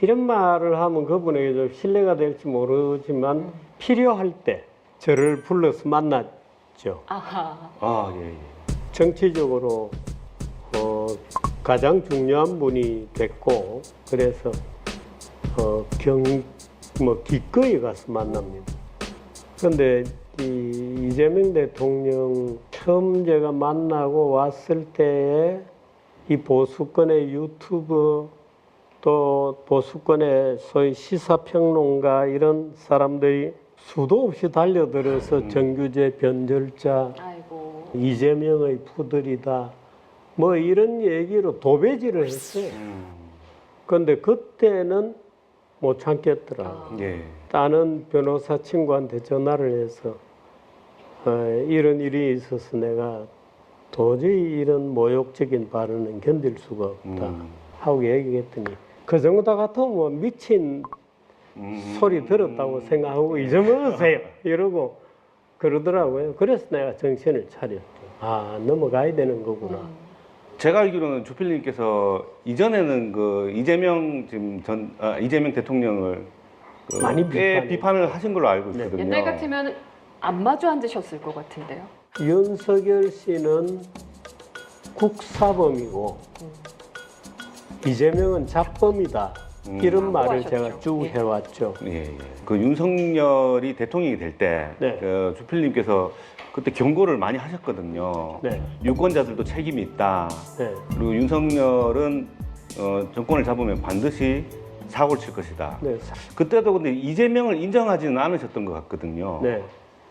이런 말을 하면 그분에게 좀 신뢰가 될지 모르지만 필요할 때 저를 불러서 만났죠. 아하. 아, 예, 예. 정치적으로 가장 중요한 분이 됐고 그래서 기꺼이 가서 만납니다. 그런데 이재명 대통령 처음 제가 만나고 왔을 때에 이 보수권의 유튜브 또 보수권의 소위 시사평론가 이런 사람들이 수도 없이 달려들어서 정규제 변절자 아이고. 이재명의 푸들이다 뭐 이런 얘기로 도배질을 했어요. 그런데 그때는 못 참겠더라고요. 예. 다른 변호사 친구한테 전화를 해서 이런 일이 있어서 내가 도저히 이런 모욕적인 발언은 견딜 수가 없다 하고 얘기했더니 그 정도 같으면 뭐 미친 소리 들었다고 생각하고 잊어먹으세요 이러고 그러더라고요. 그래서 내가 정신을 차렸죠. 아, 넘어가야 되는 거구나. 제가 알기로는 조필님께서 이전에는 그 이재명 이재명 대통령을 많이 꽤 비판을 하신 걸로 알고 있거든요. 옛날 같으면 안 마주 앉으셨을 것 같은데요. 윤석열 씨는 국사범이고 이재명은 잡범이다. 이런 말을 하셨죠. 제가 쭉 예. 해왔죠. 예, 예. 그 윤석열이 대통령이 될 때, 네. 그 조필님께서 그때 경고를 많이 하셨거든요. 네. 유권자들도 책임이 있다. 네. 그리고 윤석열은 정권을 잡으면 반드시 사고를 칠 것이다. 네. 그때도 근데 이재명을 인정하지는 않으셨던 것 같거든요. 네.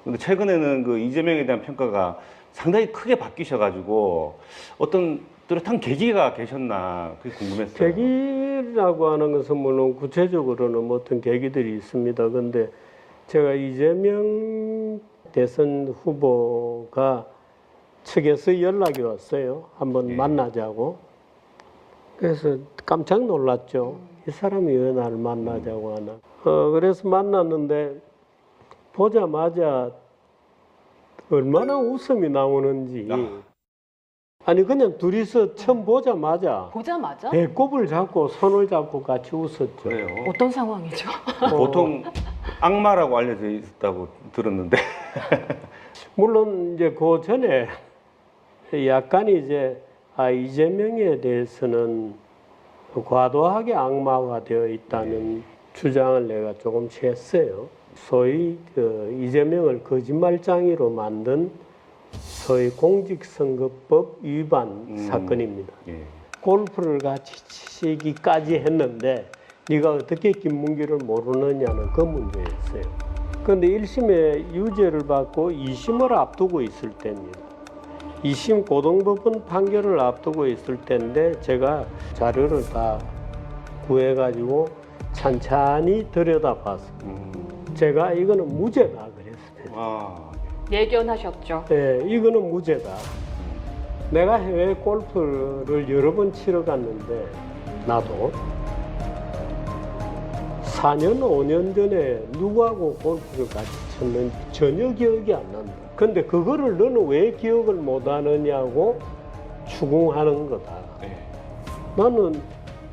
근데 최근에는 그 이재명에 대한 평가가 상당히 크게 바뀌셔가지고 어떤 뚜렷한 계기가 계셨나 그게 궁금했어요. 계기라고 하는 것은 물론 구체적으로는 뭐 어떤 계기들이 있습니다. 근데 제가 이재명 대선 후보가 측에서 연락이 왔어요. 한번 예. 만나자고. 그래서 깜짝 놀랐죠. 이 사람이 왜 나를 만나자고 하나. 그래서 만났는데 보자마자 얼마나 웃음이 나오는지. 아니 그냥 둘이서 처음 보자마자 보자마자? 배꼽을 잡고 손을 잡고 같이 웃었죠. 그래요. 어떤 상황이죠? 보통 악마라고 알려져 있다고 들었는데. 물론 이제 그 전에 약간 이제 이재명에 대해서는 과도하게 악마화되어 있다는 주장을 내가 조금씩 했어요. 소위 이재명을 거짓말장이로 만든 소위 공직선거법 위반 사건입니다. 예. 골프를 같이 치기까지 했는데 네가 어떻게 김문기를 모르느냐는 그 문제였어요. 그런데 1심에 유죄를 받고 2심을 앞두고 있을 때입니다. 2심 고등법원 판결을 앞두고 있을 때인데 제가 자료를 다 구해가지고 찬찬히 들여다봤습니다. 제가 이거는 무죄다 그랬어요. 아, 예견하셨죠. 네, 이거는 무죄다. 내가 해외 골프를 여러 번 치러 갔는데 나도 4년, 5년 전에 누구하고 골프를 같이 쳤는지 전혀 기억이 안 난다. 근데 그거를 너는 왜 기억을 못 하느냐고 추궁하는 거다. 네. 나는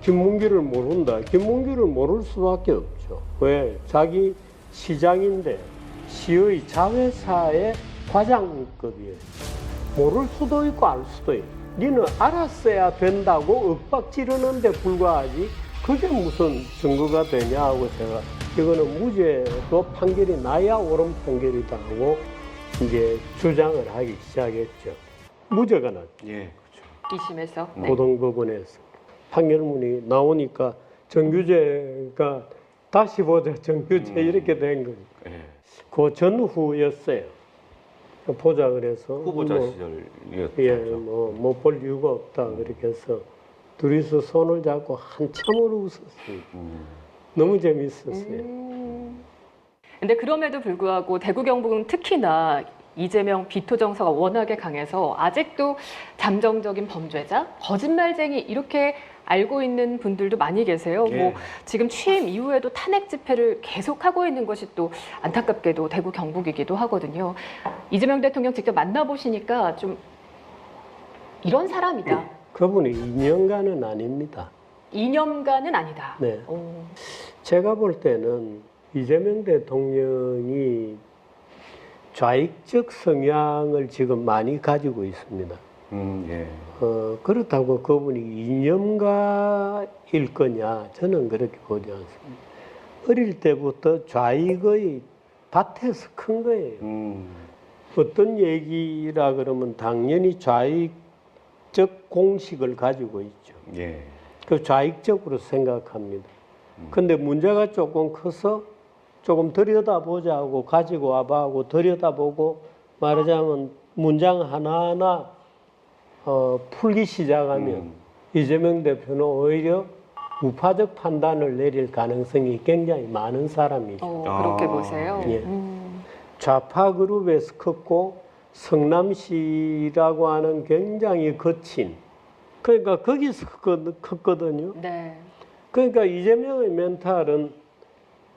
김문기를 모른다. 김문기를 모를 수밖에 없죠. 왜? 자기 시장인데 시의 자회사의 과장급이에요. 모를 수도 있고 알 수도 있고. 니는 알았어야 된다고 윽박 지르는데 불과하지. 그게 무슨 증거가 되냐고 제가 이거는 무죄로 판결이 나야 옳은 판결이다 하고 이제 주장을 하기 시작했죠. 무죄가 났죠. 예, 그렇죠. 2심에서. 네. 고등법원에서 판결문이 나오니까 정규제가 다시 보자 정규제 이렇게 된 거죠. 예. 그 전후였어요. 보자 그래서 후보자 뭐, 시절이었죠. 예, 못 볼 이유가 없다 그렇게 해서 둘이서 손을 잡고 한참을 웃었어요. 너무 재밌었어요. 근데 그럼에도 불구하고 대구 경북은 특히나 이재명 비토 정서가 워낙에 강해서 아직도 잠정적인 범죄자, 거짓말쟁이 이렇게 알고 있는 분들도 많이 계세요. 예. 뭐 지금 취임 이후에도 탄핵 집회를 계속하고 있는 것이 또 안타깝게도 대구 경북이기도 하거든요. 이재명 대통령 직접 만나보시니까 좀 이런 사람이다. 그분이 2년간은 아닙니다. 이념가는 아니다. 네. 오. 제가 볼 때는 이재명 대통령이 좌익적 성향을 지금 많이 가지고 있습니다. 예. 그렇다고 그분이 이념가일 거냐? 저는 그렇게 보지 않습니다. 어릴 때부터 좌익의 밭에서 큰 거예요. 어떤 얘기라 그러면 당연히 좌익적 공식을 가지고 있죠. 예. 그 좌익적으로 생각합니다. 근데 문제가 조금 커서 조금 들여다보자 하고 가지고 와봐 하고 들여다보고 말하자면 문장 하나하나 풀기 시작하면 이재명 대표는 오히려 우파적 판단을 내릴 가능성이 굉장히 많은 사람이죠. 그렇게 보세요. 예. 좌파 그룹에서 컸고 성남시라고 하는 굉장히 거친 그러니까 거기서 컸거든요. 네. 그러니까 이재명의 멘탈은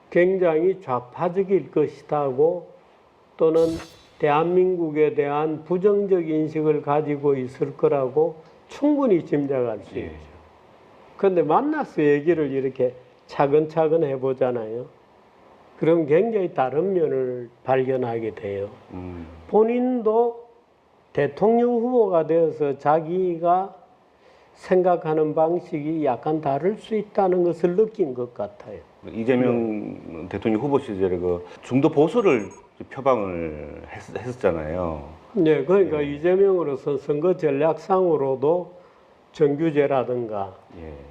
굉장히 좌파적일 것이다고 또는 대한민국에 대한 부정적 인식을 가지고 있을 거라고 충분히 짐작할 수 있죠. 그런데 만나서 얘기를 이렇게 차근차근 해보잖아요. 그럼 굉장히 다른 면을 발견하게 돼요. 본인도 대통령 후보가 되어서 자기가 생각하는 방식이 약간 다를 수 있다는 것을 느낀 것 같아요. 이재명 대통령 후보 시절에 그 중도 보수를 표방을 했었잖아요. 네, 그러니까 이재명으로서 선거 전략상으로도 정규제라든가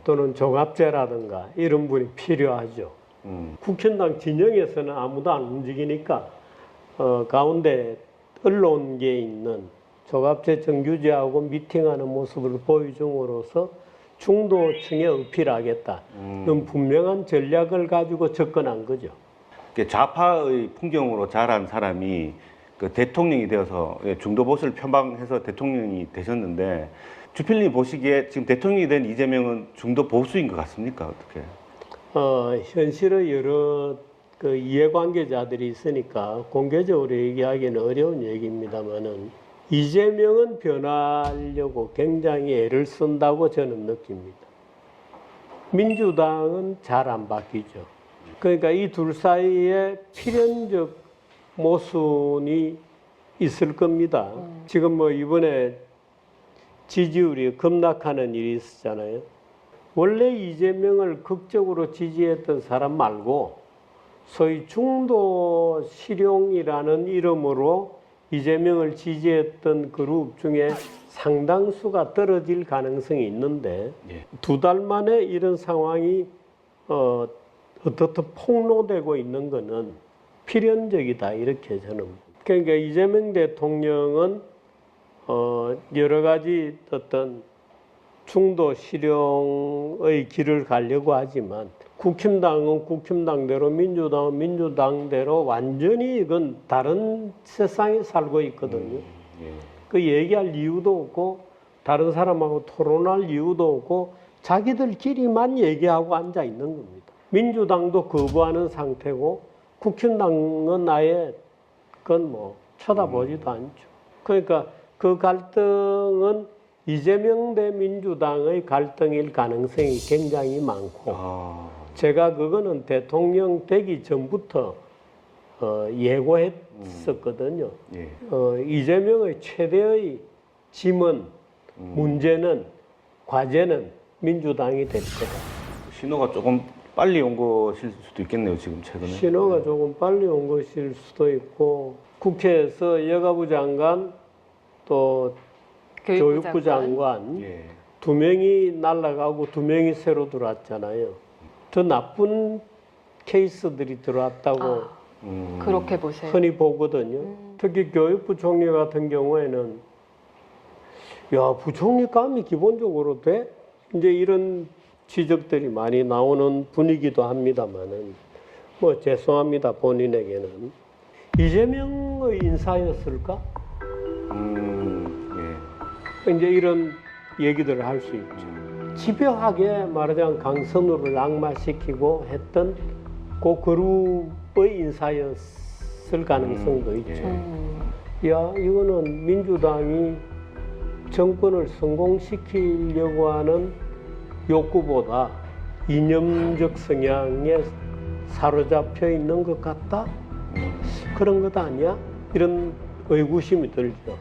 또는 종합제라든가 이런 분이 필요하죠. 국힘당 진영에서는 아무도 안 움직이니까 가운데 언론계에 있는 종합제 정규제하고 미팅하는 모습을 보여줌으로써 중도층에 어필하겠다는 분명한 전략을 가지고 접근한 거죠. 좌파의 풍경으로 자란 사람이 그 대통령이 되어서 중도 보수를 표방해서 대통령이 되셨는데 주필님 보시기에 지금 대통령이 된 이재명은 중도 보수인 것 같습니까? 어떻게? 현실의 여러 그 이해관계자들이 있으니까 공개적으로 얘기하기는 어려운 얘기입니다만은 이재명은 변하려고 굉장히 애를 쓴다고 저는 느낍니다. 민주당은 잘 안 바뀌죠. 그러니까 이 둘 사이에 필연적 모순이 있을 겁니다. 지금 뭐 이번에 지지율이 급락하는 일이 있었잖아요. 원래 이재명을 극적으로 지지했던 사람 말고 소위 중도 실용이라는 이름으로 이재명을 지지했던 그룹 중에 상당수가 떨어질 가능성이 있는데 두 달 만에 이런 상황이 어떻든 폭로되고 있는 것은 필연적이다 이렇게 저는. 그러니까 이재명 대통령은 여러 가지 어떤 중도 실용의 길을 가려고 하지만 국힘당은 국힘당대로 민주당은 민주당대로 완전히 이건 다른 세상에 살고 있거든요. 그 얘기할 이유도 없고 다른 사람하고 토론할 이유도 없고 자기들끼리만 얘기하고 앉아 있는 겁니다. 민주당도 거부하는 상태고 국힘당은 아예 그건 뭐 쳐다보지도 않죠. 그러니까 그 갈등은 이재명 대 민주당의 갈등일 가능성이 굉장히 많고 제가 그거는 대통령 되기 전부터 예고했었거든요. 이재명의 최대의 짐은 문제는 과제는 민주당이 될 거다. 신호가 조금 빨리 온 것일 수도 있겠네요. 지금 최근에. 신호가 조금 빨리 온 것일 수도 있고 국회에서 여가부 장관 또 교육부 장관 두 명이 날아가고 두 명이 새로 들어왔잖아요. 더 나쁜 케이스들이 들어왔다고 그렇게 보세요. 흔히 보거든요. 특히 교육부 총리 같은 경우에는 야 부총리감이 기본적으로 돼? 이제 이런 지적들이 많이 나오는 분위기도 합니다만은 뭐 죄송합니다 본인에게는 이재명의 인사였을까? 이제 이런 얘기들을 할 수 있죠. 집요하게 말하자면 강선우를 낙마시키고 했던 그 그룹의 인사였을 가능성도 있죠. 야, 이거는 민주당이 정권을 성공시키려고 하는 욕구보다 이념적 성향에 사로잡혀 있는 것 같다? 그런 것 아니야? 이런 의구심이 들죠.